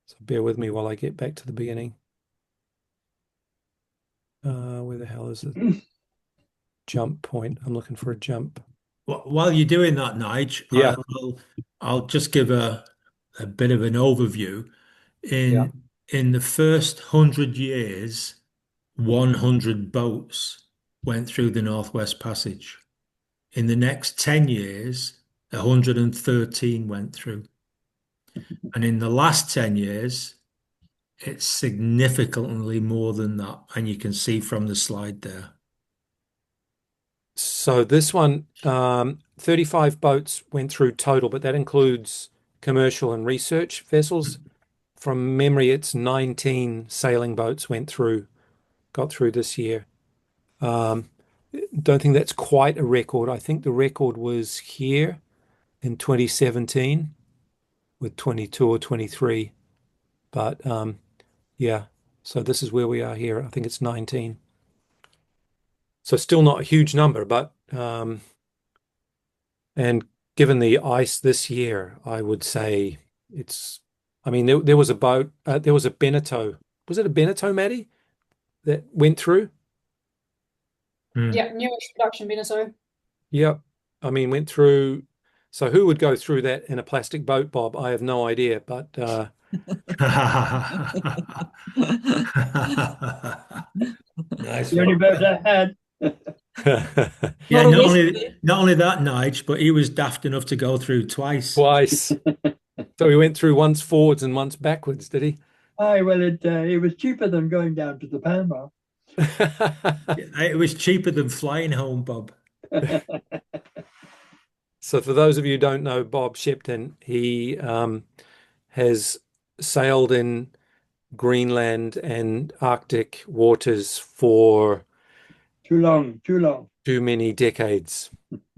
So bear with me while I get back to the beginning. Where the hell is the jump point? I'm looking for a jump. While you're doing that, Nige, Yeah. I'll just give a bit of an overview. In the first 100 years, 100 boats went through the Northwest Passage. In the next 10 years, 113 went through. And in the last 10 years, it's significantly more than that. And you can see from the slide there. So this one, 35 boats went through total, but that includes commercial and research vessels. From memory, it's 19 sailing boats got through this year. Don't think that's quite a record. I think the record was here in 2017 with 22 or 23. But yeah, so this is where we are here. I think it's 19. So still not a huge number, but and given the ice this year, I would say I mean, there was a boat, there was a Beneteau. Was it a Beneteau, Maddie, that went through? Yeah, newish production Beneteau. Yep. I mean, went through. So who would go through that in a plastic boat, Bob? I have no idea, but Nice the only boat I had. Yeah, not only that, Nige, but he was daft enough to go through twice. So he went through once forwards and once backwards, did he? Aye, well, it was cheaper than going down to the Panama. It was cheaper than flying home, Bob. So for those of you who don't know Bob Shepton, he has sailed in Greenland and Arctic waters for too long, too many decades,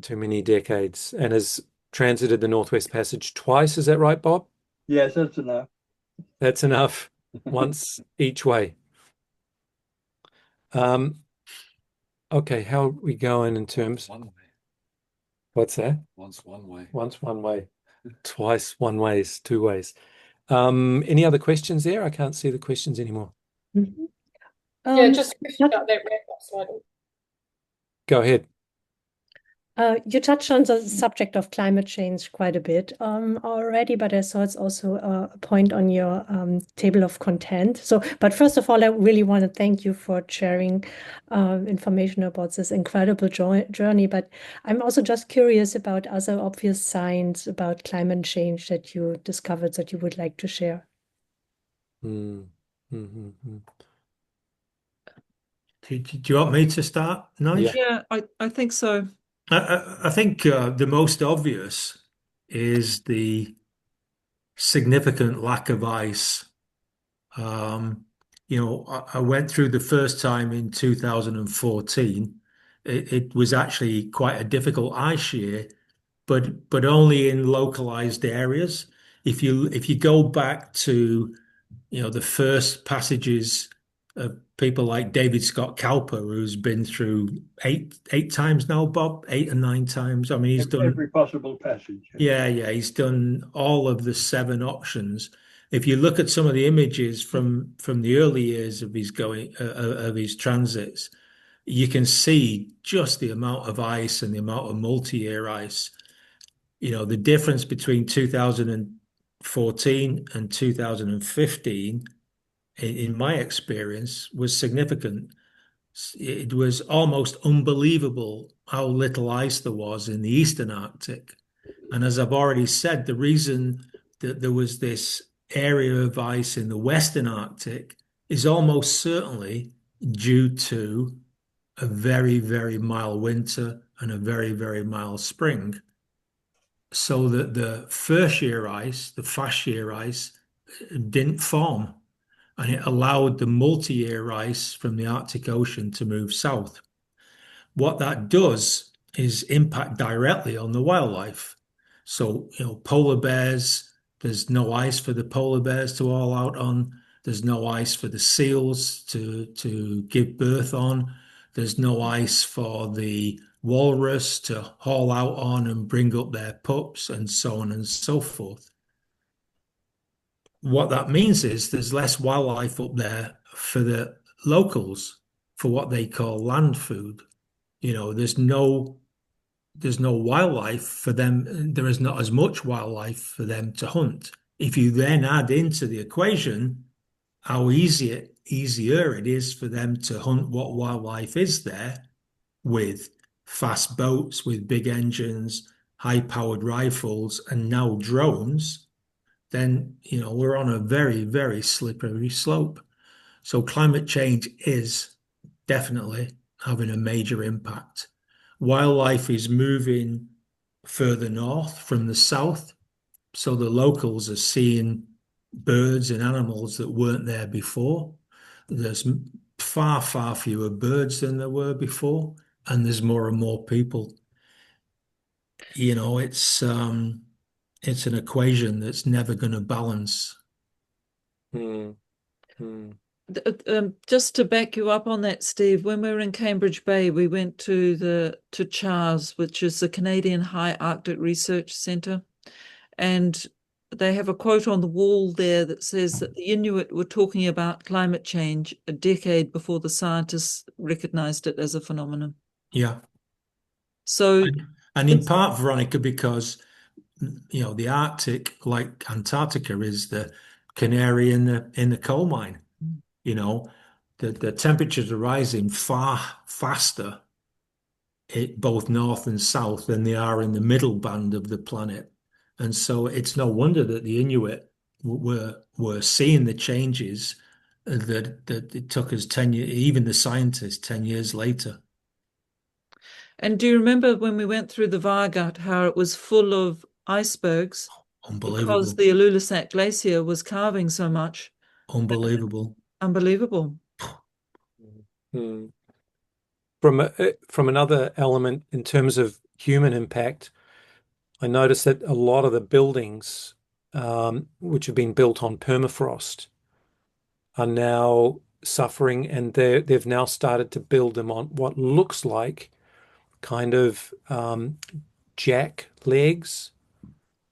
and has transited the Northwest Passage twice. Is that right, Bob? Yes, that's enough. That's enough. Once each way. Okay, how are we going in terms? One way. What's that? Once one way. Once one way, twice one ways, two ways. Any other questions there? I can't see the questions anymore. Yeah, just a question about that wrap-up slide. Go ahead. You touched on the subject of climate change quite a bit already, but I saw it's also a point on your table of content. So, but first of all, I really want to thank you for sharing information about this incredible journey. But I'm also just curious about other obvious signs about climate change that you discovered that you would like to share. Do you want me to start, Nige? Yeah, I think so. I think the most obvious is the significant lack of ice. I went through the first time in 2014. It was actually quite a difficult ice year, but only in localized areas. If you go back to the first passages of people like David Scott Cowper, who's been through eight times now, Bob, 8 or 9 times. I mean, he's done Every possible passage. yeah, he's done all of the 7 options. If you look at some of the images from the early years of his transits, you can see just the amount of ice and the amount of multi-year ice. The difference between 2014 and 2015, in my experience, was significant. It was almost unbelievable how little ice there was in the Eastern Arctic. And as I've already said, the reason that there was this area of ice in the Western Arctic is almost certainly due to a very, very mild winter and a very, very mild spring. So that the first year ice, the fast year ice, didn't form, and it allowed the multi-year ice from the Arctic Ocean to move south. What that does is impact directly on the wildlife. So, polar bears, there's no ice for the polar bears to haul out on. There's no ice for the seals to give birth on. There's no ice for the walrus to haul out on and bring up their pups, and so on and so forth. What that means is there's less wildlife up there for the locals for what they call land food. There's no wildlife for them. There is not as much wildlife for them to hunt. If you then add into the equation how easier it is for them to hunt what wildlife is there with fast boats, with big engines, high-powered rifles, and now drones, then we're on a very, very slippery slope. So climate change is definitely having a major impact. Wildlife is moving further north from the south, so the locals are seeing birds and animals that weren't there before. There's far, far fewer birds than there were before, and there's more and more people. It's an equation that's never going to balance. Just to back you up on that, Steve, when we were in Cambridge Bay, we went to CHARS, which is the Canadian High Arctic Research Centre, and they have a quote on the wall there that says that the Inuit were talking about climate change a decade before the scientists recognized it as a phenomenon. Yeah. So, and in part, Veronica, because the Arctic, like Antarctica, is the canary in the coal mine. The temperatures are rising far faster both north and south than they are in the middle band of the planet. And so it's no wonder that the Inuit were seeing the changes that it took us 10 years, even the scientists 10 years later. And do you remember when we went through the Vargut, how it was full of icebergs? Unbelievable. Because the Ilulissat Glacier was calving so much. Unbelievable. Unbelievable. From another element in terms of human impact, I noticed that a lot of the buildings which have been built on permafrost are now suffering, and they've now started to build them on what looks like kind of jack legs.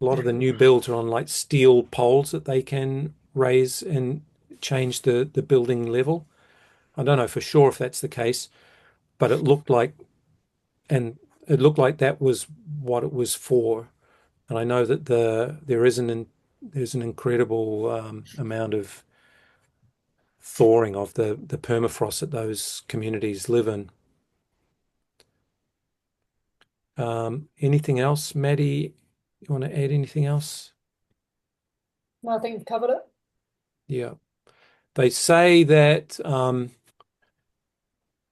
A lot of the new builds are on like steel poles that they can raise and change the building level. I don't know for sure if that's the case, but it looked like that was what it was for. And I know that there's an incredible amount of thawing of the permafrost that those communities live in. Anything else, Maddie? You want to add anything else? No, I think you've covered it. Yeah. They say that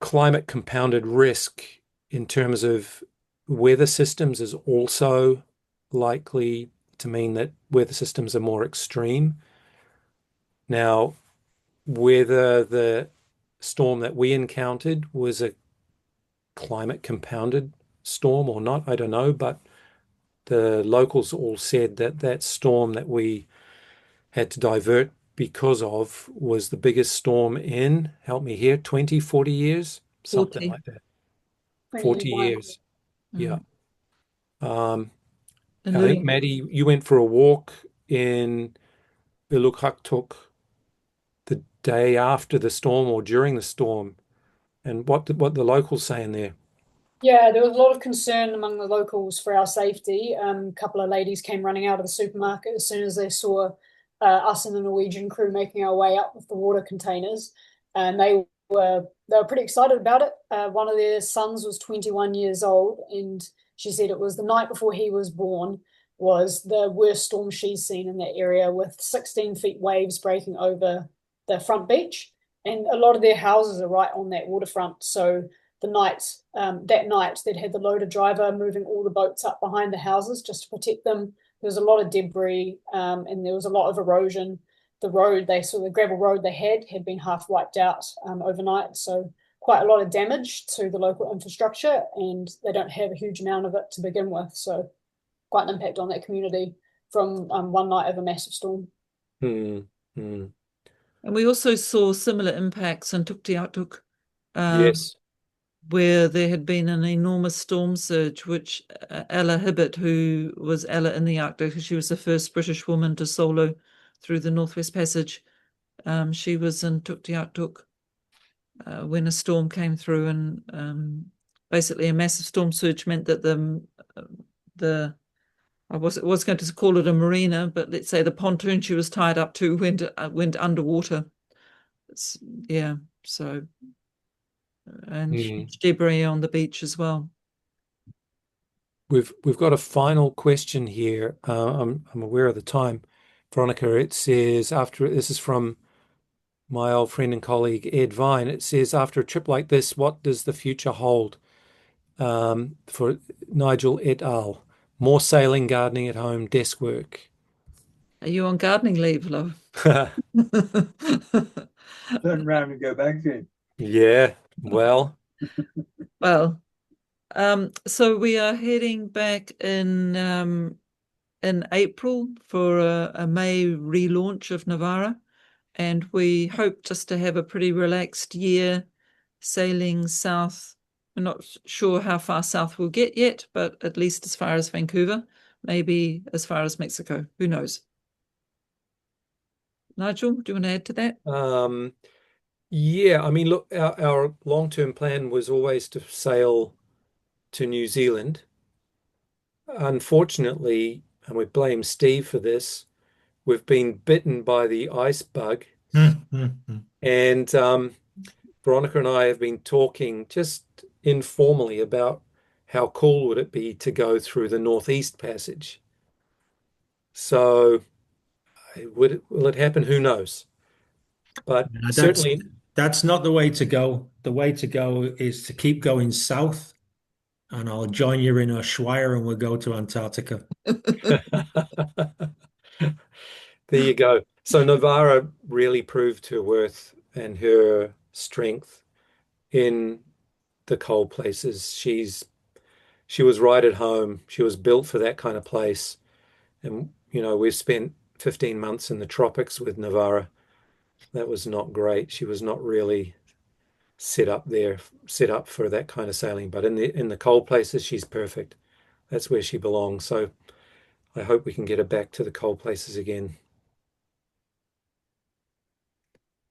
climate compounded risk in terms of weather systems is also likely to mean that weather systems are more extreme. Now, whether the storm that we encountered was a climate compounded storm or not, I don't know, but the locals all said that that storm that we had to divert because of was the biggest storm in, help me here, 20, 40 years, something 40. like that. 40 years. Yeah. I think, Maddie, you went for a walk in Ilukaktuk the day after the storm or during the storm. And what the locals saying there? Yeah, there was a lot of concern among the locals for our safety. A couple of ladies came running out of the supermarket as soon as they saw us and the Norwegian crew making our way up with the water containers, and they were pretty excited about it. One of their sons was 21 years old, and she said it was the night before he was born was the worst storm she's seen in that area, with 16 feet waves breaking over the front beach, and a lot of their houses are right on that waterfront. So that night they'd had the loader driver moving all the boats up behind the houses just to protect them. There was a lot of debris, and there was a lot of erosion. The gravel road they had been half wiped out overnight, so quite a lot of damage to the local infrastructure, and they don't have a huge amount of it to begin with, so quite an impact on that community from one night of a massive storm. Mm, mm. And we also saw similar impacts in Tuktoyaktuk, Yes. where there had been an enormous storm surge, which Ella Hibbert, who was Ella in the Arctic, she was the first British woman to solo through the Northwest Passage. She was in Tuktoyaktuk when a storm came through, and basically a massive storm surge meant that I was going to call it a marina, but let's say the pontoon she was tied up to went underwater. Yeah, so and huge debris on the beach as well. We've got a final question here. I'm aware of the time, Veronica. It says this is from my old friend and colleague Ed Vine. It says, after a trip like this, what does the future hold? For Nigel et al. More sailing, gardening at home, desk work. Are you on gardening leave, love? Turn around and go back again. Yeah, well. So we are heading back in April for a May relaunch of Novara, and we hope just to have a pretty relaxed year sailing south. We're not sure how far south we'll get yet, but at least as far as Vancouver, maybe as far as Mexico. Who knows? Nigel, do you want to add to that? Yeah, I mean, look, our long-term plan was always to sail to New Zealand. Unfortunately, and we blame Steve for this, we've been bitten by the ice bug. And Veronica and I have been talking just informally about how cool would it be to go through the Northeast Passage. So will it happen? Who knows? But certainly that's not the way to go. The way to go is to keep going south, and I'll join you in Ushuaia and we'll go to Antarctica. There you go. So Novara really proved her worth and her strength in the cold places. She was right at home. She was built for that kind of place. And we've spent 15 months in the tropics with Novara. That was not great. She was not really set up for that kind of sailing. But in the cold places, she's perfect. That's where she belongs. So I hope we can get her back to the cold places again.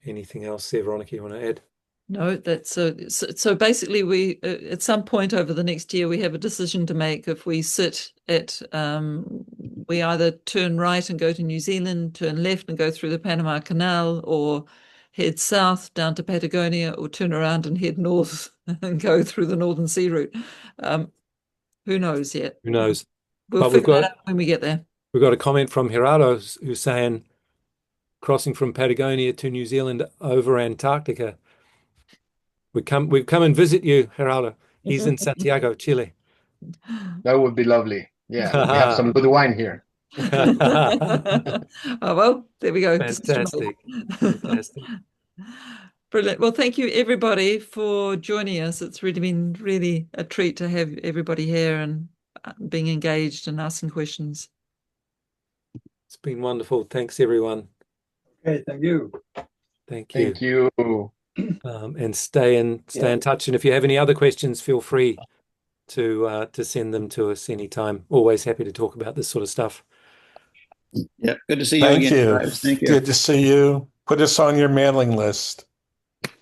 Anything else there, Veronica, you want to add? No, that's so basically we at some point over the next year we have a decision to make. If we sit at we either turn right and go to New Zealand, turn left and go through the Panama Canal, or head south down to Patagonia, or turn around and head north and go through the Northern Sea route. Who knows yet? Who knows? We'll But figure that out when we get there. We've got a comment from Gerardo who's saying crossing from Patagonia to New Zealand over Antarctica. We've come and visit you, Gerardo. He's in Santiago, Chile. That would be lovely. Yeah, we have some good wine here. Oh, well, there we go. Fantastic. Fantastic. Brilliant. Well, thank you everybody for joining us. It's really been really a treat to have everybody here and being engaged and asking questions. It's been wonderful. Thanks, everyone. Okay, thank you. Thank you. Thank you. And stay in touch. And if you have any other questions, feel free to send them to us anytime. Always happy to talk about this sort of stuff. Yeah, good to see you Thank again, you. guys. Thank you. Good to see you. Put us on your mailing list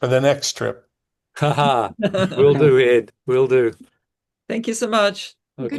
for the next trip. Haha. Will do, Ed. Will do. Thank you so much. Okay.